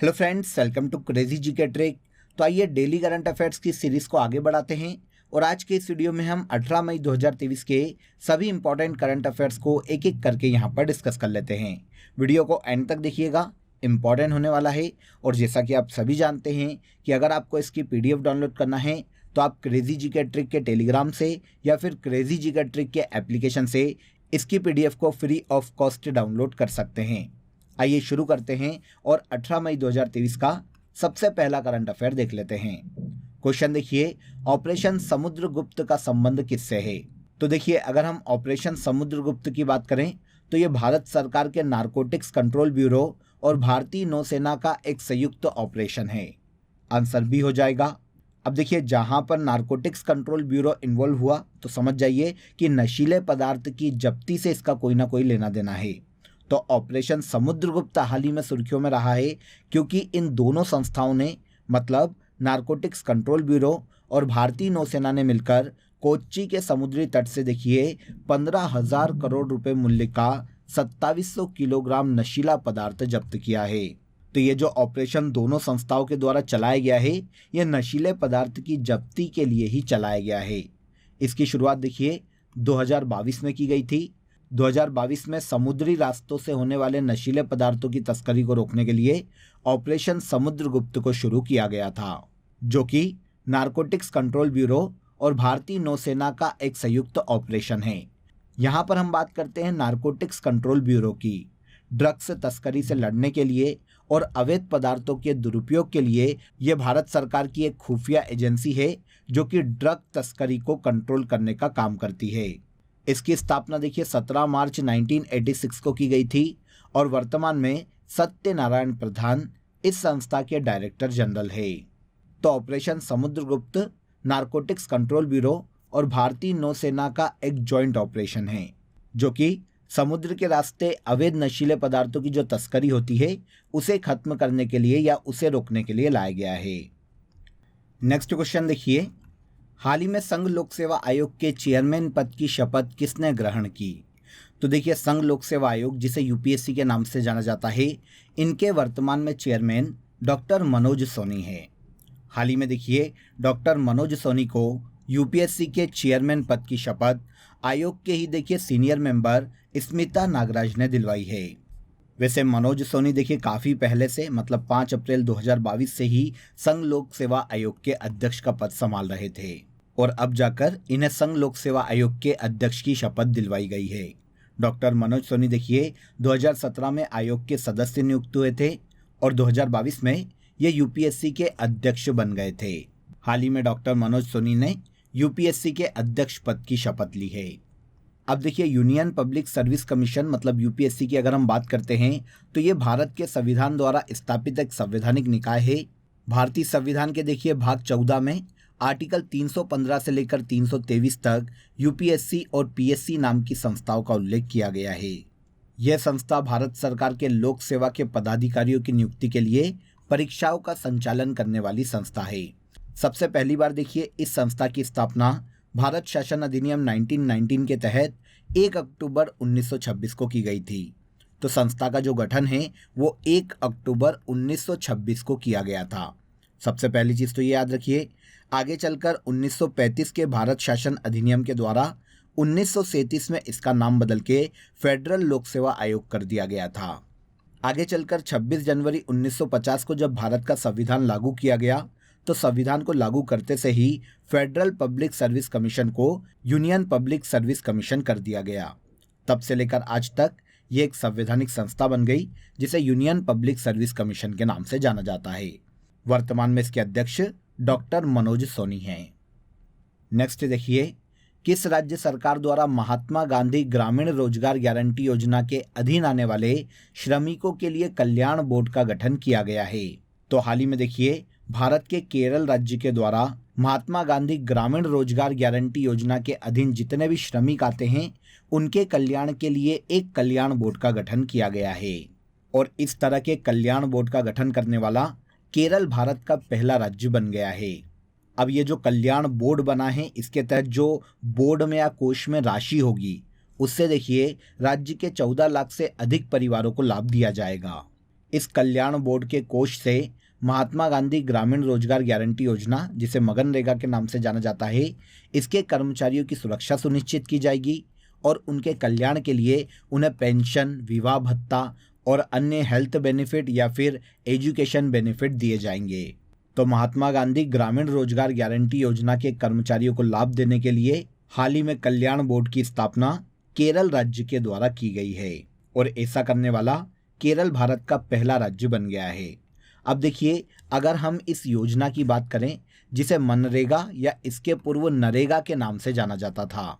Hello friends, welcome to crazy GK trick. तो आइए daily current affairs की series को आगे बढ़ाते हैं और आज के इस वीडियो में हम 18 मई 2023 के सभी इंपॉर्टेंट करंट अफेयर्स को एक एक करके यहाँ पर डिस्कस कर लेते हैं। वीडियो को एंड तक देखिएगा, इंपॉर्टेंट होने वाला है। और जैसा कि आप सभी जानते हैं कि अगर आपको इसकी PDF डाउनलोड करना है तो आप क्रेजी जीके ट्रिक के टेलीग्राम से या फिर क्रेजी जीके ट्रिक के एप्लीकेशन से इसकी PDF को फ्री ऑफ कॉस्ट डाउनलोड कर सकते हैं। आइए शुरू करते हैं और 18 मई 2023 का सबसे पहला करंट अफेयर देख लेते हैं। क्वेश्चन देखिए, ऑपरेशन समुद्रगुप्त का संबंध किससे है? तो देखिए, अगर हम ऑपरेशन समुद्रगुप्त की बात करें तो ये भारत सरकार के नारकोटिक्स कंट्रोल ब्यूरो और भारतीय नौसेना का एक संयुक्त ऑपरेशन है। आंसर बी हो जाएगा। अब देखिए, जहां पर नारकोटिक्स कंट्रोल ब्यूरो इन्वॉल्व हुआ तो समझ जाइए कि नशीले पदार्थ की जब्ती से इसका कोई ना कोई लेना देना है। तो ऑपरेशन समुद्रगुप्त हाल ही में सुर्खियों में रहा है क्योंकि इन दोनों संस्थाओं ने, मतलब नारकोटिक्स कंट्रोल ब्यूरो और भारतीय नौसेना ने मिलकर कोच्चि के समुद्री तट से देखिए 15,000 करोड़ रुपए मूल्य का 2700 किलोग्राम नशीला पदार्थ जब्त किया है। तो ये जो ऑपरेशन दोनों संस्थाओं के द्वारा चलाया गया है, ये नशीले पदार्थ की जब्ती के लिए ही चलाया गया है। इसकी शुरुआत देखिए 2022 में की गई थी। 2022 में समुद्री रास्तों से होने वाले नशीले पदार्थों की तस्करी को रोकने के लिए ऑपरेशन समुद्रगुप्त को शुरू किया गया था, जो कि नारकोटिक्स कंट्रोल ब्यूरो और भारतीय नौसेना का एक संयुक्त ऑपरेशन है। यहाँ पर हम बात करते हैं नारकोटिक्स कंट्रोल ब्यूरो की। ड्रग्स तस्करी से लड़ने के लिए और अवैध पदार्थों के दुरुपयोग के लिए यह भारत सरकार की एक खुफिया एजेंसी है जो कि ड्रग तस्करी को कंट्रोल करने का काम करती है। इसकी स्थापना देखिए 17 मार्च 1986 को की गई थी और वर्तमान में सत्यनारायण प्रधान इस संस्था के डायरेक्टर जनरल है। तो operation Samudragupta narcotics control bureau और भारतीय नौसेना का एक जॉइंट ऑपरेशन है जो कि समुद्र के रास्ते अवैध नशीले पदार्थों की जो तस्करी होती है उसे खत्म करने के लिए या उसे रोकने के लिए लाया गया है। नेक्स्ट क्वेश्चन देखिए, हाल ही में संघ लोक सेवा आयोग के चेयरमैन पद की शपथ किसने ग्रहण की? तो देखिए, संघ लोक सेवा आयोग, जिसे UPSC के नाम से जाना जाता है, इनके वर्तमान में चेयरमैन डॉक्टर मनोज सोनी है। हाल ही में देखिए, डॉक्टर मनोज सोनी को UPSC के चेयरमैन पद की शपथ आयोग के ही देखिए सीनियर मेंबर स्मिता नागराज ने दिलवाई है। वैसे मनोज सोनी देखिए काफ़ी पहले से, मतलब 5 अप्रैल 2022 से ही संघ लोक सेवा आयोग के अध्यक्ष का पद संभाल रहे थे और अब जाकर इन्हें संघ लोक सेवा आयोग के अध्यक्ष की शपथ दिलवाई गई है। डॉक्टर मनोज सोनी देखिए 2017 में आयोग के सदस्य नियुक्त हुए थे और 2022 में ये UPSC के अध्यक्ष बन गए थे। हाल ही में डॉक्टर मनोज सोनी ने UPSC के अध्यक्ष पद की शपथ ली है। अब देखिए, यूनियन पब्लिक सर्विस कमीशन, मतलब UPSC की अगर हम बात करते हैं तो ये भारत के संविधान द्वारा स्थापित एक संवैधानिक निकाय है। भारतीय संविधान के देखिए भाग 14 में आर्टिकल 315 से लेकर 323 तक UPSC और PSC नाम की संस्थाओं का उल्लेख किया गया है। यह संस्था भारत सरकार के लोक सेवा के पदाधिकारियों की नियुक्ति के लिए परीक्षाओं का संचालन करने वाली संस्था है। सबसे पहली बार देखिए इस संस्था की स्थापना भारत शासन अधिनियम 1919 के तहत 1 अक्टूबर 1926 को की गई थी। तो संस्था का जो गठन है वो 1 अक्टूबर 1926 को किया गया था। सबसे पहली चीज़ तो ये याद रखिए, आगे चलकर 1935 के भारत शासन अधिनियम के द्वारा 1937 में इसका नाम बदल के फेडरल लोक सेवा आयोग कर दिया गया था। आगे चलकर 26 जनवरी 1950 को जब भारत का संविधान लागू किया गया तो संविधान को लागू करते से ही फेडरल पब्लिक सर्विस कमीशन को यूनियन पब्लिक सर्विस कमीशन कर दिया गया। तब से लेकर आज तक ये एक संवैधानिक संस्था बन गई जिसे यूनियन पब्लिक सर्विस कमीशन के नाम से जाना जाता है। वर्तमान में इसके अध्यक्ष डॉक्टर मनोज सोनी हैं। नेक्स्ट देखिए, किस राज्य सरकार द्वारा महात्मा गांधी ग्रामीण रोजगार गारंटी योजना के अधीन आने वाले श्रमिकों के लिए कल्याण बोर्ड का गठन किया गया है? तो हाल ही में देखिए भारत के केरल राज्य के द्वारा महात्मा गांधी ग्रामीण रोजगार गारंटी योजना के अधीन जितने भी श्रमिक आते हैं उनके कल्याण के लिए एक कल्याण बोर्ड का गठन किया गया है और इस तरह के कल्याण बोर्ड का गठन करने वाला केरल भारत का पहला राज्य बन गया है। अब ये जो कल्याण बोर्ड बना है, इसके तहत जो बोर्ड में या कोष में राशि होगी उससे देखिए राज्य के 14 लाख से अधिक परिवारों को लाभ दिया जाएगा। इस कल्याण बोर्ड के कोष से महात्मा गांधी ग्रामीण रोजगार गारंटी योजना, जिसे मनरेगा के नाम से जाना जाता है, इसके कर्मचारियों की सुरक्षा सुनिश्चित की जाएगी और उनके कल्याण के लिए उन्हें पेंशन, विवाह भत्ता और अन्य हेल्थ बेनिफिट या फिर एजुकेशन बेनिफिट दिए जाएंगे। तो महात्मा गांधी ग्रामीण रोजगार गारंटी योजना के कर्मचारियों को लाभ देने के लिए हाल ही में कल्याण बोर्ड की स्थापना केरल राज्य के द्वारा की गई है और ऐसा करने वाला केरल भारत का पहला राज्य बन गया है। अब देखिए, अगर हम इस योजना की बात करें, जिसे मनरेगा या इसके पूर्व नरेगा के नाम से जाना जाता था,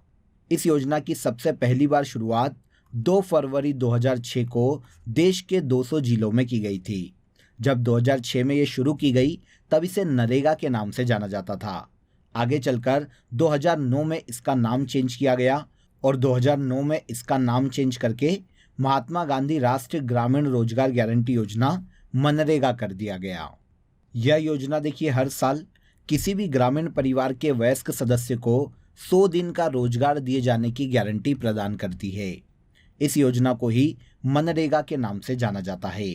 इस योजना की सबसे पहली बार शुरुआत 2 फरवरी 2006 को देश के 200 जिलों में की गई थी। जब 2006 में ये शुरू की गई तब इसे नरेगा के नाम से जाना जाता था। आगे चलकर 2009 में इसका नाम चेंज किया गया और 2009 में इसका नाम चेंज करके महात्मा गांधी राष्ट्रीय ग्रामीण रोजगार गारंटी योजना मनरेगा कर दिया गया। यह योजना देखिए हर साल किसी भी ग्रामीण परिवार के वयस्क सदस्य को 100 दिन का रोजगार दिए जाने की गारंटी प्रदान करती है। इस योजना को ही मनरेगा के नाम से जाना जाता है।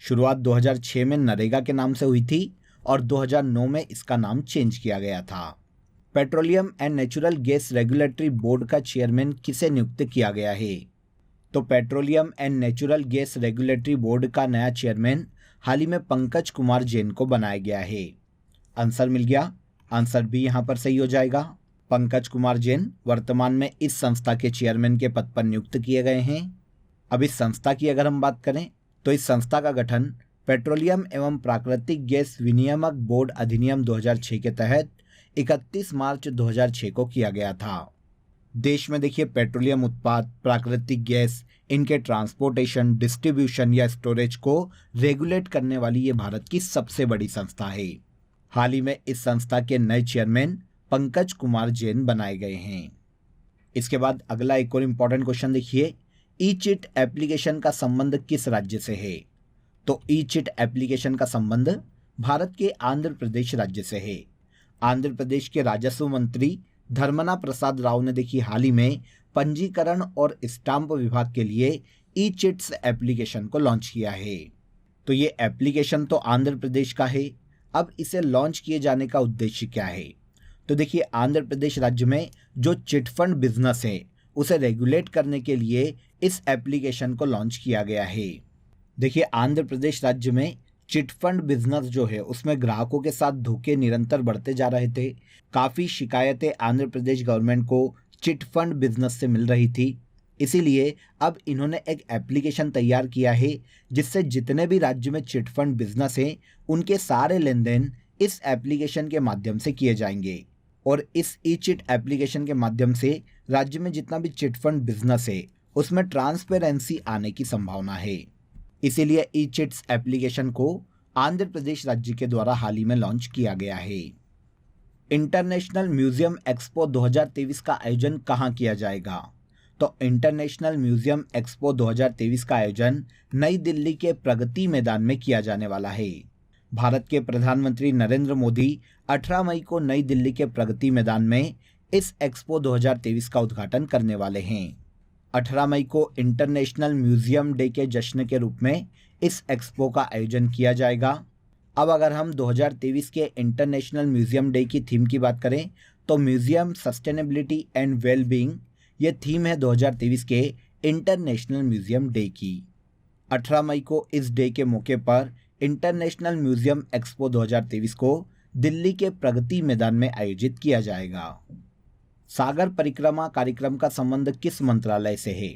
शुरुआत 2006 में नरेगा के नाम से हुई थी और 2009 में इसका नाम चेंज किया गया था। Petroleum and natural gas regulatory board का चेयरमैन किसे नियुक्त किया गया है? तो petroleum and natural gas regulatory board का नया चेयरमैन हाल ही में पंकज कुमार जैन को बनाया गया है। आंसर मिल गया, आंसर बी यहाँ पर सही हो जाएगा। पंकज कुमार जैन वर्तमान में इस संस्था के चेयरमैन के पद पर नियुक्त किए गए हैं। अब इस संस्था की अगर हम बात करें तो इस संस्था का गठन पेट्रोलियम एवं प्राकृतिक गैस विनियामक बोर्ड अधिनियम 2006 के तहत 31 मार्च 2006 को किया गया था। देश में देखिए पेट्रोलियम उत्पाद, प्राकृतिक गैस, इनके ट्रांसपोर्टेशन, डिस्ट्रीब्यूशन या स्टोरेज को रेगुलेट करने वाली ये भारत की सबसे बड़ी संस्था है। हाल ही में इस संस्था के नए चेयरमैन पंकज कुमार जैन बनाए गए हैं। इसके बाद अगला एक और इम्पॉर्टेंट क्वेश्चन देखिए, ई चिट एप्लीकेशन का संबंध किस राज्य से है? तो ई चिट एप्लीकेशन का संबंध भारत के आंध्र प्रदेश राज्य से है। आंध्र प्रदेश के राजस्व मंत्री धर्मना प्रसाद राव ने देखिए हाल ही में पंजीकरण और स्टाम्प विभाग के लिए ई चिट्स एप्लीकेशन को लॉन्च किया है। तो ये एप्लीकेशन तो आंध्र प्रदेश का है। अब इसे लॉन्च किए जाने का उद्देश्य क्या है? तो देखिए, आंध्र प्रदेश राज्य में जो चिटफंड बिजनेस है उसे रेगुलेट करने के लिए इस एप्लीकेशन को लॉन्च किया गया है। देखिए, आंध्र प्रदेश राज्य में चिटफंड बिजनेस जो है उसमें ग्राहकों के साथ धोखे निरंतर बढ़ते जा रहे थे। काफ़ी शिकायतें आंध्र प्रदेश गवर्नमेंट को चिटफंड बिजनेस से मिल रही थी। इसीलिए अब इन्होंने एक एप्लीकेशन तैयार किया है जिससे जितने भी राज्य में चिटफंड बिजनेस हैं उनके सारे लेन देन इस एप्लीकेशन के माध्यम से किए जाएंगे और इस ई चिट एप्लीकेशन के माध्यम से राज्य में जितना भी चिटफंड बिजनेस है उसमें ट्रांसपेरेंसी आने की संभावना है। इसीलिए ई चिट्स एप्लीकेशन को आंध्र प्रदेश राज्य के द्वारा हाल ही में लॉन्च किया गया है। इंटरनेशनल म्यूजियम एक्सपो 2023 का आयोजन कहाँ किया जाएगा? तो इंटरनेशनल म्यूजियम एक्सपो 2023 का आयोजन नई दिल्ली के प्रगति मैदान में किया जाने वाला है। भारत के प्रधानमंत्री नरेंद्र मोदी 18 मई को नई दिल्ली के प्रगति मैदान में इस एक्सपो 2023 का उद्घाटन करने वाले हैं। 18 मई को इंटरनेशनल म्यूजियम डे के जश्न के रूप में इस एक्सपो का आयोजन किया जाएगा। अब अगर हम 2023 के इंटरनेशनल म्यूजियम डे की थीम की बात करें तो म्यूजियम सस्टेनेबिलिटी एंड वेलबींग ये थीम है 2023 के इंटरनेशनल म्यूजियम डे की। 18 मई को इस डे के मौके पर इंटरनेशनल म्यूजियम एक्सपो 2023 को दिल्ली के प्रगति मैदान में आयोजित किया जाएगा। सागर परिक्रमा कार्यक्रम का संबंध किस मंत्रालय से है?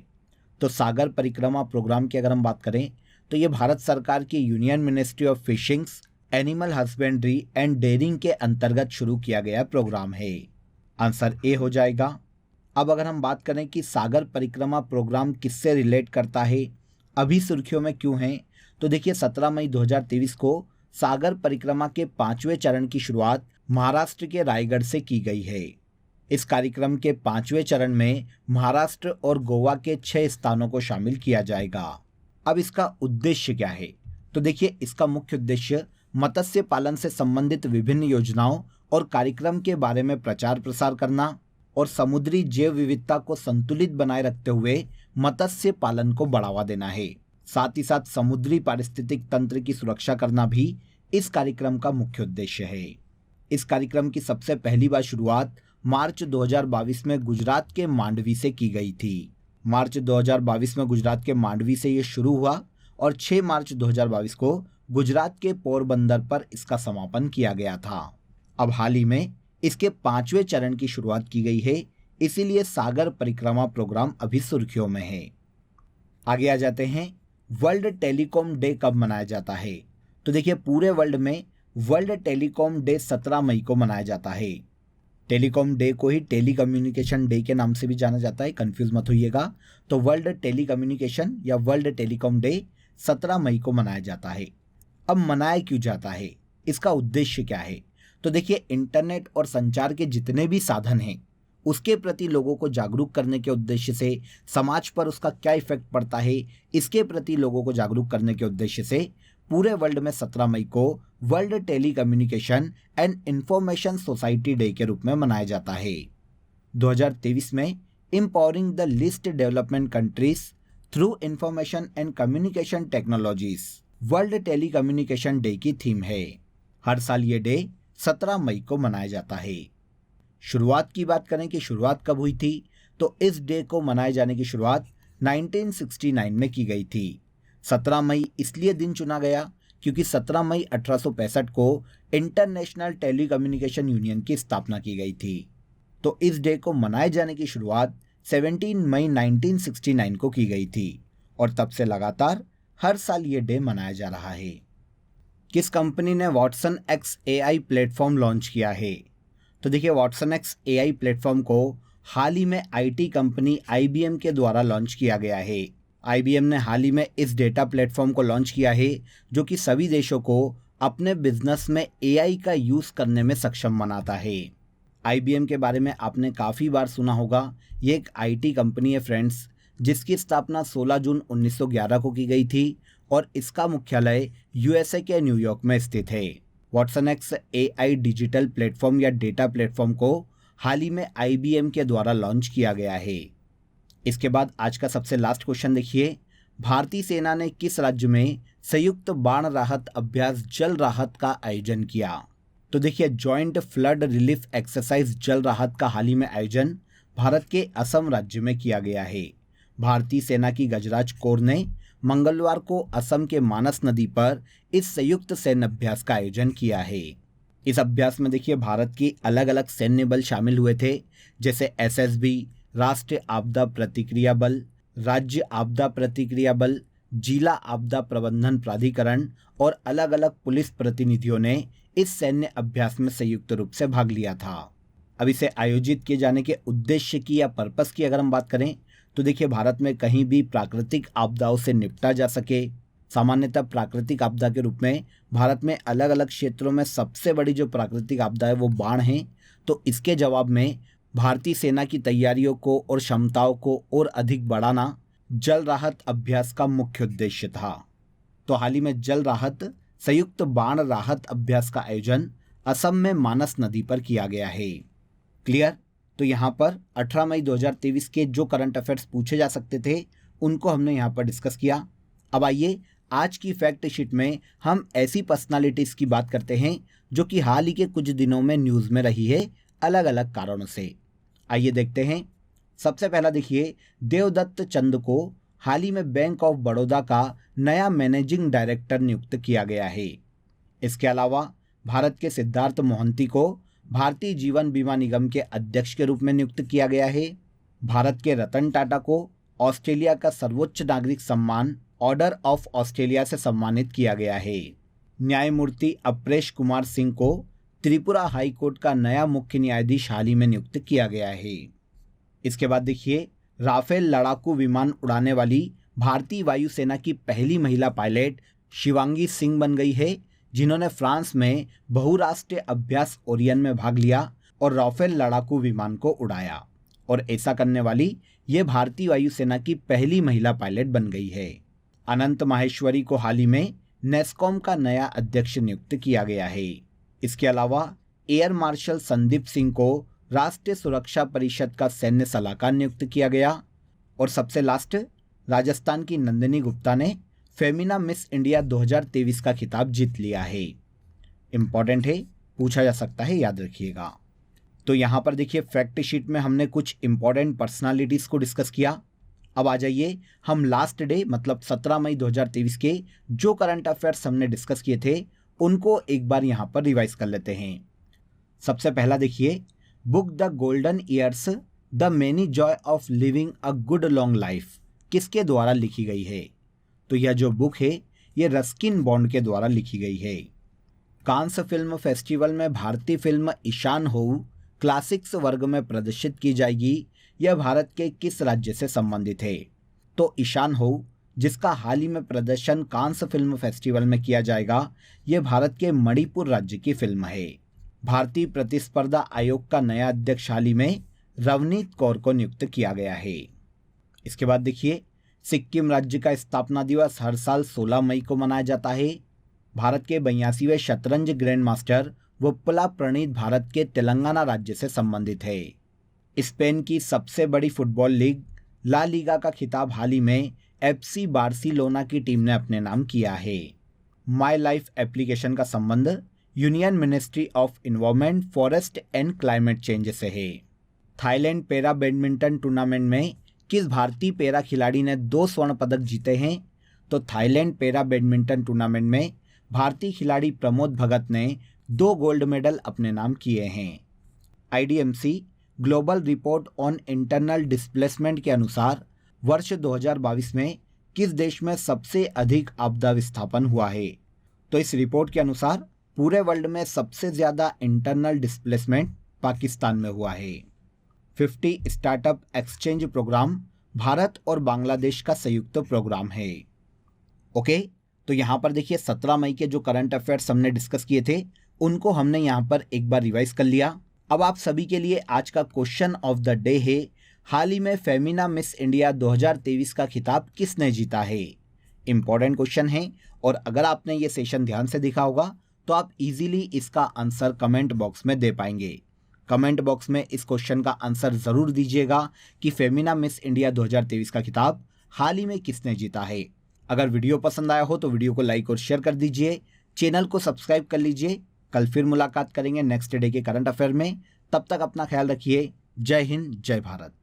तो सागर परिक्रमा प्रोग्राम की अगर हम बात करें तो ये भारत सरकार की union ministry of fishings, animal husbandry and dairying के अंतर्गत शुरू किया गया प्रोग्राम है। आंसर ए हो जाएगा। अब अगर हम बात करें कि सागर परिक्रमा प्रोग्राम किससे रिलेट करता है, अभी सुर्खियों में क्यों है, तो देखिए 17 मई 2023 को सागर परिक्रमा के 5वें चरण की शुरुआत महाराष्ट्र के रायगढ़ से की गई है। इस कार्यक्रम के 5वें चरण में महाराष्ट्र और गोवा के 6 स्थानों को शामिल किया जाएगा। अब इसका उद्देश्य क्या है? तो देखिए, इसका मुख्य उद्देश्य मत्स्य पालन से संबंधित विभिन्न योजनाओं और कार्यक्रम के बारे में प्रचार प्रसार करना और समुद्री जैव विविधता को संतुलित बनाए रखते हुए मत्स्य पालन को बढ़ावा देना है। साथ ही साथ समुद्री पारिस्थितिक तंत्र की सुरक्षा करना भी इस कार्यक्रम का मुख्य उद्देश्य है। इस कार्यक्रम की सबसे पहली बार शुरुआत मार्च 2022 में गुजरात के मांडवी से की गई थी। मार्च 2022 में गुजरात के मांडवी से ये शुरू हुआ और 6 मार्च 2022 को गुजरात के पोरबंदर पर इसका समापन किया गया था। अब हाल ही में इसके 5वें चरण की शुरुआत की गई है, इसीलिए सागर परिक्रमा प्रोग्राम अभी सुर्खियों में है। आगे आ जाते हैं, वर्ल्ड टेलीकॉम डे कब मनाया जाता है? तो देखिए, पूरे वर्ल्ड में वर्ल्ड टेलीकॉम डे 17 मई को मनाया जाता है। टेलीकॉम डे को ही टेलीकम्युनिकेशन डे के नाम से भी जाना जाता है, कंफ्यूज मत होइएगा। तो वर्ल्ड टेलीकम्युनिकेशन या वर्ल्ड टेलीकॉम डे 17 मई को मनाया जाता है। अब मनाया क्यों जाता है, इसका उद्देश्य क्या है? तो देखिए, इंटरनेट और संचार के जितने भी साधन हैं उसके प्रति लोगों को जागरूक करने के उद्देश्य से, समाज पर उसका क्या इफेक्ट पड़ता है इसके प्रति लोगों को जागरूक करने के उद्देश्य से पूरे वर्ल्ड में 17 मई को world telecommunication and information society day के रूप में मनाया जाता है। 2023 में empowering the least development countries through information and communication technologies world telecommunication day की थीम है। हर साल ये डे 17 मई को मनाया जाता है। शुरुआत की बात करें कि शुरुआत कब हुई थी, तो इस डे को मनाए जाने की शुरुआत 1969 में की गई थी। 17 मई इसलिए दिन चुना गया क्योंकि 17 मई 1865 को इंटरनेशनल टेलीकम्युनिकेशन यूनियन की स्थापना की गई थी। तो इस डे को मनाए जाने की शुरुआत 17 मई 1969 को की गई थी और तब से लगातार हर साल ये डे मनाया जा रहा है। किस कंपनी ने Watson x AI platform launch किया है? तो देखिए, वॉटसन एक्स AI प्लेटफॉर्म को हाल ही में IT कंपनी IBM के द्वारा लॉन्च किया गया है। IBM ने हाल ही में इस डेटा प्लेटफॉर्म को लॉन्च किया है जो कि सभी देशों को अपने बिजनेस में AI का यूज़ करने में सक्षम बनाता है। IBM के बारे में आपने काफ़ी बार सुना होगा। ये एक IT कंपनी है फ्रेंड्स, जिसकी स्थापना 16 जून 1911 को की गई थी और इसका मुख्यालय USA के न्यूयॉर्क में स्थित है। Watson x AI digital platform या डेटा प्लेटफॉर्म को हाल ही में IBM के द्वारा लॉन्च किया गया है। इसके बाद आज का सबसे लास्ट क्वेश्चन देखिए, भारतीय सेना ने किस राज्य में संयुक्त बाढ़ राहत अभ्यास जल राहत का आयोजन किया? तो देखिए, जॉइंट फ्लड रिलीफ एक्सरसाइज जल राहत का हाल ही में आयोजन भारत के असम राज्य में किया गया है। भारतीय सेना की गजराज कोर ने मंगलवार को असम के मानस नदी पर इस संयुक्त सैन्य अभ्यास का आयोजन किया है। इस अभ्यास में देखिए, भारत की अलग अलग सैन्य बल शामिल हुए थे, जैसे SSB, राष्ट्रीय आपदा प्रतिक्रिया बल, राज्य आपदा प्रतिक्रिया बल, जिला आपदा प्रबंधन प्राधिकरण और अलग अलग पुलिस प्रतिनिधियों ने इस सैन्य अभ्यास में संयुक्त रूप से भाग लिया था। अब इसे आयोजित किए जाने के उद्देश्य की या पर्पस की अगर हम बात करें तो देखिए, भारत में कहीं भी प्राकृतिक आपदाओं से निपटा जा सके। सामान्यतः प्राकृतिक आपदा के रूप में भारत में अलग अलग क्षेत्रों में सबसे बड़ी जो प्राकृतिक आपदा है वो बाढ़ है। तो इसके जवाब में भारतीय सेना की तैयारियों को और क्षमताओं को और अधिक बढ़ाना जल राहत अभ्यास का मुख्य उद्देश्य था। तो हाल ही में जल राहत संयुक्त बाढ़ राहत अभ्यास का आयोजन असम में मानस नदी पर किया गया है। क्लियर? तो यहाँ पर 18 मई 2023 के जो करंट अफेयर्स पूछे जा सकते थे उनको हमने यहाँ पर डिस्कस किया। अब आइए आज की फैक्ट शीट में हम ऐसी पर्सनालिटीज़ की बात करते हैं जो कि हाल ही के कुछ दिनों में न्यूज़ में रही है अलग अलग कारणों से। आइए देखते हैं। सबसे पहला देखिए, देवदत्त चंद को हाल ही में बैंक ऑफ बड़ौदा का नया मैनेजिंग डायरेक्टर नियुक्त किया गया है। इसके अलावा भारत के सिद्धार्थ मोहंती को भारतीय जीवन बीमा निगम के अध्यक्ष के रूप में नियुक्त किया गया है। भारत के रतन टाटा को ऑस्ट्रेलिया का सर्वोच्च नागरिक सम्मान ऑर्डर ऑफ ऑस्ट्रेलिया से सम्मानित किया गया है। न्यायमूर्ति अपरेश कुमार सिंह को त्रिपुरा हाई कोर्ट का नया मुख्य न्यायाधीश हाल ही में नियुक्त किया गया है। इसके बाद देखिए, राफेल लड़ाकू विमान उड़ाने वाली भारतीय वायुसेना की पहली महिला पायलट शिवांगी सिंह बन गई है, जिन्होंने फ्रांस में बहुराष्ट्रीय अभ्यास ओरियन में भाग लिया और राफेल लड़ाकू विमान को उड़ाया। और ऐसा करने वाली ये भारतीय वायुसेना की पहली महिला पायलट बन गई है। अनंत माहेश्वरी को हाल ही में नेस्कॉम का नया अध्यक्ष नियुक्त किया गया है। इसके अलावा एयर मार्शल संदीप सिंह को राष्ट्रीय सुरक्षा परिषद का सैन्य सलाहकार नियुक्त किया गया। और सबसे लास्ट, राजस्थान की नंदिनी गुप्ता ने फेमिना मिस इंडिया 2023 का खिताब जीत लिया है? इम्पॉर्टेंट है, पूछा जा सकता है, याद रखिएगा। तो यहाँ पर देखिए फैक्ट शीट में हमने कुछ इंपॉर्टेंट पर्सनालिटीज़ को डिस्कस किया। अब आ जाइए हम लास्ट डे मतलब 17 मई 2023 के जो करंट अफेयर्स हमने डिस्कस किए थे उनको एक बार यहाँ पर रिवाइज कर लेते हैं। सबसे पहला देखिए, book the golden years the many Joy of living a good long life किसके द्वारा लिखी गई है? तो यह जो बुक है ये रस्किन बॉन्ड के द्वारा लिखी गई है। कांस फिल्म फेस्टिवल में भारतीय फिल्म ईशान होऊ क्लासिक्स वर्ग में प्रदर्शित की जाएगी। यह भारत के किस राज्य से संबंधित है? तो ईशान होऊ जिसका हाल ही में प्रदर्शन कांस फिल्म फेस्टिवल में किया जाएगा, यह भारत के मणिपुर राज्य की फिल्म है। भारतीय प्रतिस्पर्धा आयोग का नया अध्यक्ष हाल ही में रवनीत कौर को नियुक्त किया गया है। इसके बाद देखिए, सिक्किम राज्य का स्थापना दिवस हर साल 16 मई को मनाया जाता है। भारत के 82वें शतरंज ग्रैंड मास्टर वुप्पला प्रणीत भारत के तेलंगाना राज्य से संबंधित है। स्पेन की सबसे बड़ी फुटबॉल लीग ला लीगा का खिताब हाल ही में FC बार्सिलोना की टीम ने अपने नाम किया है। माई लाइफ एप्लीकेशन का संबंध union ministry of environment, forest and climate change से है। थाईलैंड पैरा बैडमिंटन टूर्नामेंट में किस भारतीय पैरा खिलाड़ी ने 2 स्वर्ण पदक जीते हैं? तो थाईलैंड पैरा बैडमिंटन टूर्नामेंट में भारतीय खिलाड़ी प्रमोद भगत ने 2 गोल्ड मेडल अपने नाम किए हैं। IDMC global report on internal displacement के अनुसार वर्ष 2022 में किस देश में सबसे अधिक आपदा विस्थापन हुआ है? तो इस रिपोर्ट के अनुसार पूरे वर्ल्ड में सबसे ज़्यादा इंटरनल डिस्प्लेसमेंट पाकिस्तान में हुआ है। 50 स्टार्टअप एक्सचेंज प्रोग्राम भारत और बांग्लादेश का संयुक्त प्रोग्राम है। ओके, तो यहाँ पर देखिए 17 मई के जो करंट अफेयर्स हमने डिस्कस किए थे उनको हमने यहाँ पर एक बार रिवाइज कर लिया। अब आप सभी के लिए आज का क्वेश्चन ऑफ द डे है, हाल ही में फेमिना मिस इंडिया 2023 का खिताब किसने जीता है? इंपॉर्टेंट क्वेश्चन है और अगर आपने ये सेशन ध्यान से देखा होगा तो आप इजीली इसका आंसर कमेंट बॉक्स में दे पाएंगे। कमेंट बॉक्स में इस क्वेश्चन का आंसर ज़रूर दीजिएगा कि फेमिना मिस इंडिया 2023 का खिताब हाल ही में किसने जीता है। अगर वीडियो पसंद आया हो तो वीडियो को लाइक और शेयर कर दीजिए, चैनल को सब्सक्राइब कर लीजिए। कल फिर मुलाकात करेंगे नेक्स्ट डे के करंट अफेयर में। तब तक अपना ख्याल रखिए। जय हिंद, जय भारत।